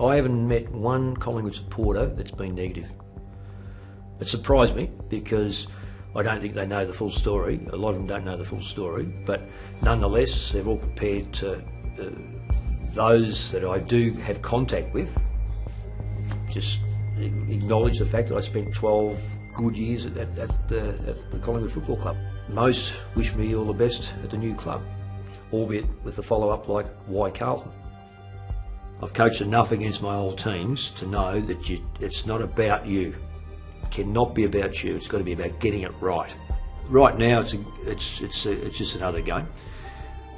I haven't met one Collingwood supporter that's been negative. It surprised me because I don't think they know the full story. A lot of them don't know the full story, but nonetheless, they're all prepared to, those that I do have contact with, just acknowledge the fact that I spent 12 good years at the Collingwood Football Club. Most wish me all the best at the new club, albeit with the follow-up like, why Carlton? I've coached enough against my old teams to know that it's not about you. It cannot be about you. It's got to be about getting it right. Right now, it's just another game,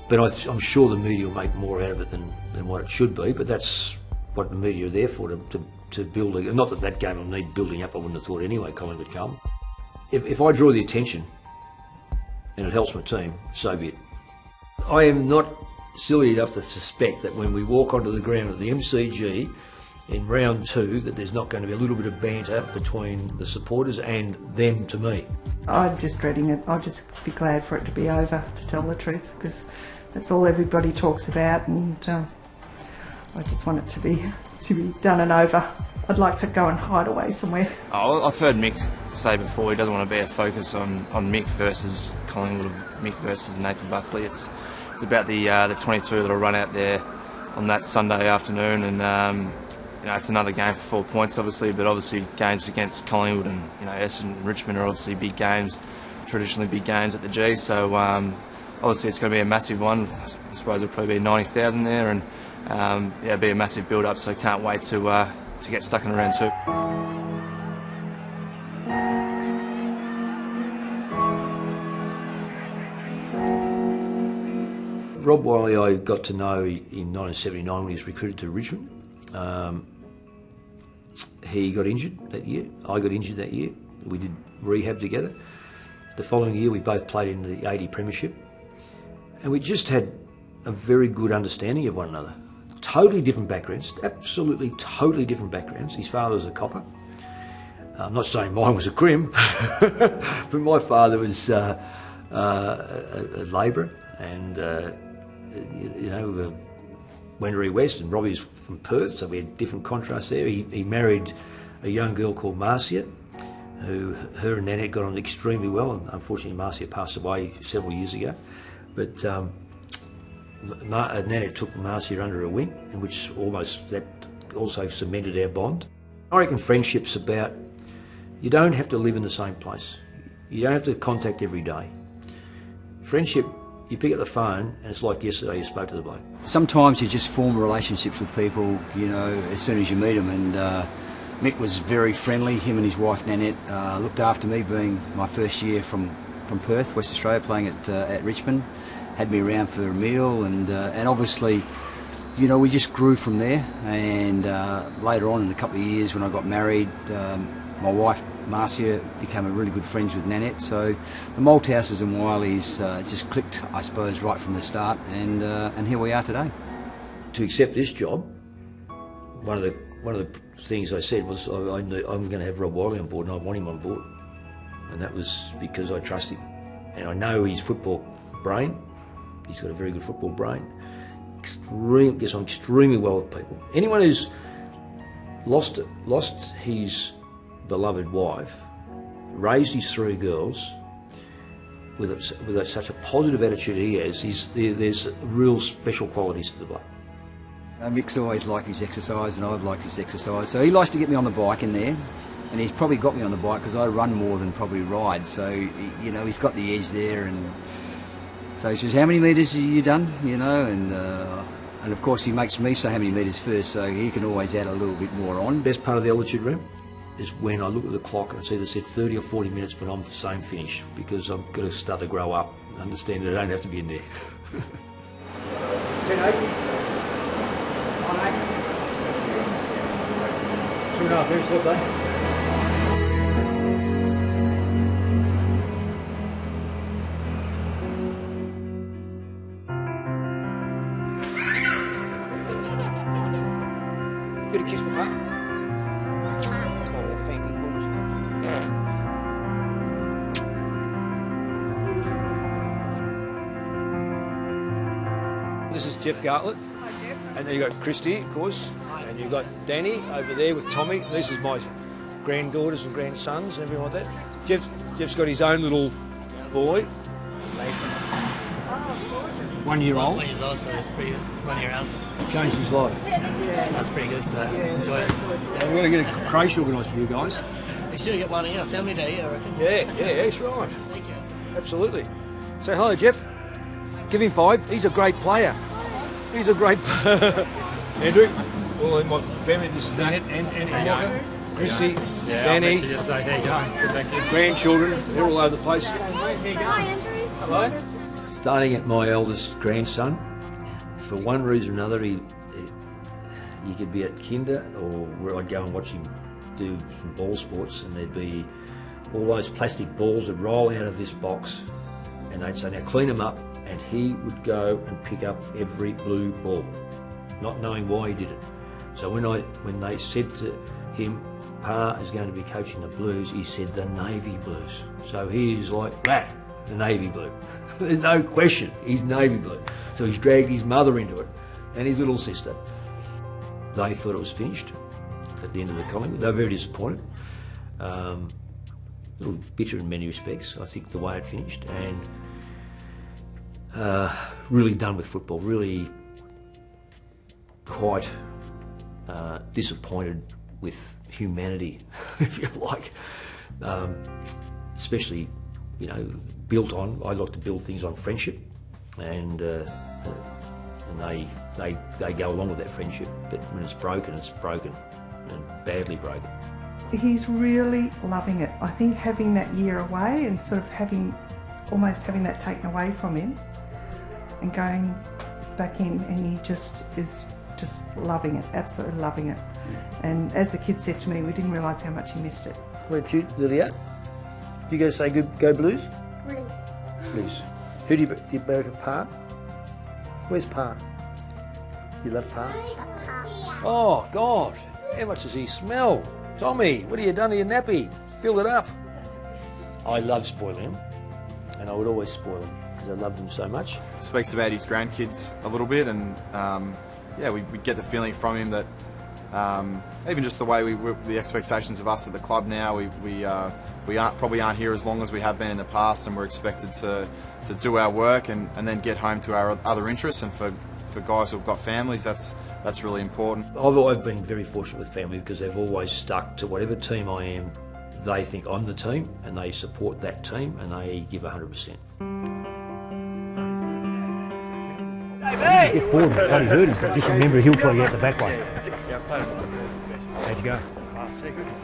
but I'm sure the media will make more out of it than what it should be. But that's what the media are there for, to build. Not that game will need building up. I wouldn't have thought anyway. Collingwood come. If I draw the attention and it helps my team, so be it. I am not silly enough to suspect that when we walk onto the ground at the MCG in round 2 that there's not going to be a little bit of banter between the supporters and them to me. I'm just dreading it. I'll just be glad for it to be over, to tell the truth, because that's all everybody talks about, and I just want it to be done and over. I'd like to go and hide away somewhere. Oh, I've heard Mick say before he doesn't want to be a focus on Mick versus Collingwood, Mick versus Nathan Buckley. It's about the 22 that'll run out there on that Sunday afternoon, and it's another game for 4 points, obviously. But obviously games against Collingwood and Essendon and Richmond are obviously big games, traditionally big games at the G. So obviously it's going to be a massive one. I suppose there'll probably be 90,000 there, and it'll be a massive build-up. So can't wait to get stuck in round 2. Rob Wiley I got to know in 1979 when he was recruited to Richmond. He got injured that year. I got injured that year. We did rehab together. The following year we both played in the 80 Premiership, and we just had a very good understanding of one another. Totally different backgrounds, absolutely totally different backgrounds. His father was a copper. I'm not saying mine was a crim, but my father was a labourer, and Wendouree West, and Robbie's from Perth, so we had different contrasts there. He married a young girl called Marcia, who her and Nanette got on extremely well, and unfortunately Marcia passed away several years ago. But Nanette took Marcia under her wing, and that also cemented our bond. I reckon friendship's about, you don't have to live in the same place. You don't have to contact every day. Friendship, you pick up the phone and it's like yesterday you spoke to the bloke. Sometimes you just form relationships with people, as soon as you meet them, and Mick was very friendly. Him and his wife Nanette looked after me, being my first year from Perth, West Australia, playing at Richmond. Had me around for a meal, and obviously, we just grew from there. And later on, in a couple of years, when I got married, my wife Marcia became a really good friends with Nanette. So the Malthouses and Wileys just clicked, I suppose, right from the start, and here we are today. To accept this job, one of the things I said was I'm going to have Rob Wiley on board, and I want him on board, and that was because I trust him, and I know his football brain. He's got a very good football brain. Gets on extremely well with people. Anyone who's lost his beloved wife, raised his 3 girls with such a positive attitude he has, there's real special qualities to the bloke. Mick's always liked his exercise, and I've liked his exercise. So he likes to get me on the bike in there, and he's probably got me on the bike because I run more than probably ride. So he's got the edge there, and so he says, "How many metres have you done?" And of course he makes me say how many metres first, so he can always add a little bit more on. Best part of the altitude ramp is when I look at the clock and it's either said 30 or 40 minutes, but I'm saying finish, because I've got to start to grow up and understand that I don't have to be in there. 10-8. 2.5 minutes left, eh? Get a kiss from that. Oh, thank you, goodness. This is Jeff Gartlett. Hi, Jeff. And then you've got Christy, of course, and you've got Danny over there with Tommy. This is my granddaughters and grandsons and everything like that. Jeff's got his own little boy. Mason. 1 year old. 1 year old, so it's pretty good. 1 year old. Changed his life. That's pretty good, so enjoy it. We've got to get a creche organised for you guys. We should get one here, family day here, I reckon. Yeah, that's right. Thank you. Absolutely. Say hello, Jeff. Give him 5. He's a great player. He's a great Andrew. All in my family, this is Danny and Walker, Christy, Danny, Just say, how you going? Good, thank you. grandchildren. They're all over the place. Hi, Andrew. Hello. Starting at my eldest grandson, for one reason or another, he could be at kinder or where I'd go and watch him do some ball sports, and there'd be all those plastic balls would roll out of this box, and they'd say, now clean them up, and he would go and pick up every blue ball, not knowing why he did it. So when they said to him, Pa is going to be coaching the Blues, he said the Navy Blues. So he's like that, the Navy Blue. There's no question, he's Navy Blue. So he's dragged his mother into it, and his little sister. They thought it was finished at the end of the Collingwood. They were very disappointed. A little bitter in many respects, I think, the way it finished, and really done with football, really quite disappointed with humanity, if you like, especially, you know, built on, I like to build things on friendship, and they go along with that friendship, but when it's broken and badly broken. He's really loving it. I think having that year away and sort of almost having that taken away from him and going back in, and he just is just loving it, absolutely loving it. And as the kids said to me, we didn't realise how much he missed it. Weren't you, Lilia? Do you go say go Blues? Blues. Blues. Who do you marry to Pa? Where's Pa? Do you love Pa? Oh, God, how much does he smell? Tommy, what have you done to your nappy? Fill it up. I love spoiling him, and I would always spoil him because I loved him so much. Speaks about his grandkids a little bit, and yeah, we get the feeling from him that even just the way the expectations of us at the club now, we probably aren't here as long as we have been in the past, and we're expected to do our work and then get home to our other interests. And for guys who've got families, that's really important. I've been very fortunate with family because they've always stuck to whatever team I am. They think I'm the team, and they support that team, and they give 100%. Just get forward, bloody hurt him, but just remember he'll try to get out the back way. How'd you go?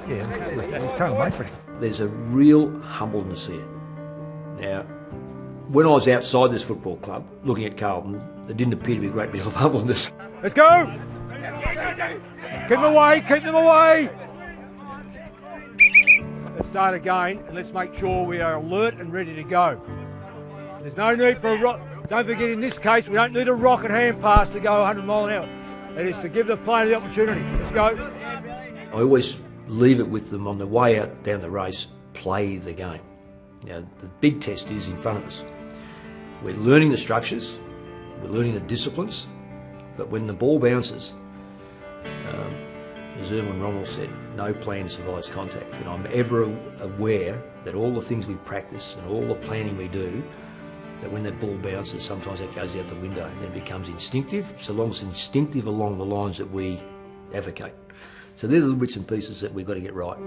Yeah, he's trying to wait for him. There's a real humbleness here. Now, when I was outside this football club, looking at Carlton, there didn't appear to be a great deal of humbleness. Let's go! Keep them away, keep them away! Let's start again, and let's make sure we are alert and ready to go. There's no need for a rock. Don't forget, in this case, we don't need a rocket hand pass to go 100 mile an hour. It is to give the player the opportunity. Let's go. I always leave it with them on the way out down the race, play the game. Now, the big test is in front of us. We're learning the structures, we're learning the disciplines, but when the ball bounces, as Erwin Rommel said, no plan survives contact. And I'm ever aware that all the things we practice and all the planning we do, that when that ball bounces, sometimes that goes out the window and then it becomes instinctive, so long as it's instinctive along the lines that we advocate. So they're the little bits and pieces that we've got to get right.